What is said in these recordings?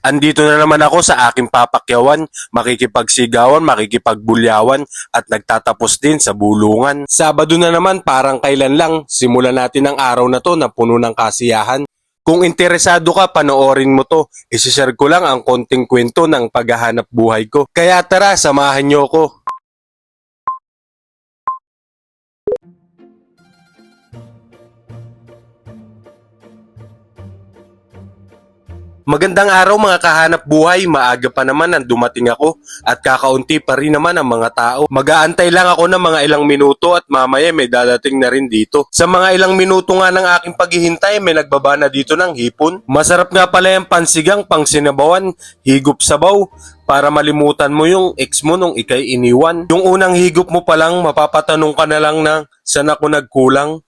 Andito na naman ako sa aking papakyawan, makikipagsigawan, makikipagbulyawan at nagtatapos din sa bulungan. Sabado na naman parang kailan lang, simulan natin ang araw na to na puno ng kasiyahan. Kung interesado ka, panoorin mo to. Isishare ko lang ang konting kwento ng paghahanap buhay ko. Kaya tara, samahan nyo ko. Magandang araw mga kahanap buhay, maaga pa naman ang dumating ako at kakaunti pa rin naman ang mga tao. Mag-aantay lang ako ng mga ilang minuto at mamaya may dadating na rin dito. Sa mga ilang minuto nga ng aking paghihintay, may nagbaba na dito ng hipon. Masarap nga pala yung pansigang pang sinabawan, higop sabaw, para malimutan mo yung ex mo nung ikay iniwan. Yung unang higop mo pa lang, mapapatanong ka na lang na saan ako nagkulang.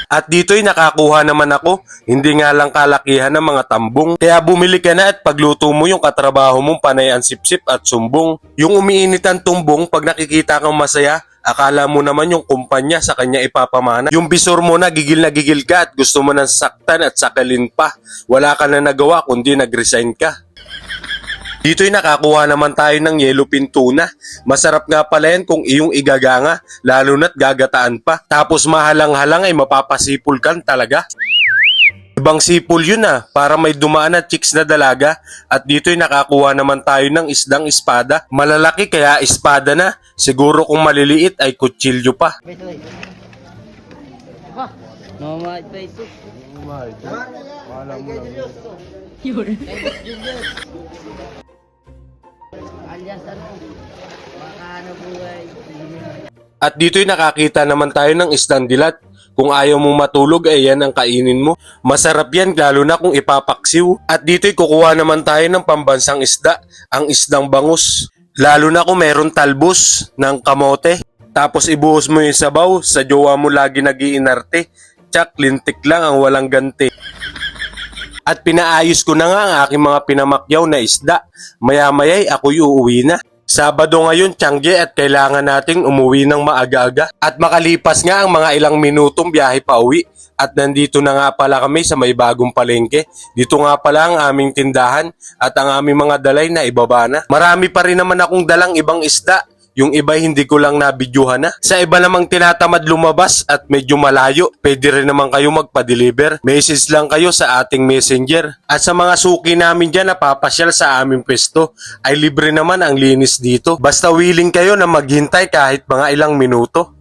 At dito'y nakakuha naman ako, hindi nga lang kalakihan ng mga tambong. Kaya bumili ka na at pagluto mo yung katrabaho mong panay ang sipsip at sumbong. Yung umiinit ang tumbong, pag nakikita kang masaya, akala mo naman yung kumpanya sa kanya ipapamana. Yung bisor mo na gigil ka at gusto mo nang saktan at sakalin pa. Wala ka na nagawa kundi nag-resign ka. Dito'y nakakuha naman tayo ng yellowfin tuna. Masarap nga pala yan kung iyong igaganga, lalo na't gagataan pa. Tapos mahalang-halang ay mapapasipol kan talaga. Ibang sipol yun para may dumaan na chicks na dalaga. At dito'y nakakuha naman tayo ng isdang espada. Malalaki kaya espada na, siguro kung maliliit ay kutsilyo pa. Mamahit pa ito. At dito'y nakakita naman tayo ng isdang dilat. Kung ayaw mo matulog ay yan ang kainin mo. Masarap yan lalo na kung ipapaksiw. At dito'y kukuha naman tayo ng pambansang isda, ang isdang bangus. Lalo na kung meron talbos ng kamote. Tapos ibuhos mo yung sabaw, sa jowa mo lagi nag-iinarte. Tsak, lintik lang ang walang ganti. At pinaayos ko na nga ang aking mga pinamakyaw na isda. Maya-maya'y ako'y uuwi na. Sabado ngayon, Tiangge, at kailangan nating umuwi ng maaga-aga. At makalipas nga ang mga ilang minutong biyahe pa uwi. At nandito na nga pala kami sa may bagong palengke. Dito nga pala ang aming tindahan at ang aming mga dalay na ibaba na. Marami pa rin naman akong dalang ibang isda. Yung iba hindi ko lang nabidyuhan na. Sa iba namang tinatamad lumabas at medyo malayo, pwede rin naman kayo magpa-deliver. Message lang kayo sa ating messenger. At sa mga suki namin dyan na papasyal sa aming pwesto, ay libre naman ang linis dito. Basta willing kayo na maghintay kahit mga ilang minuto.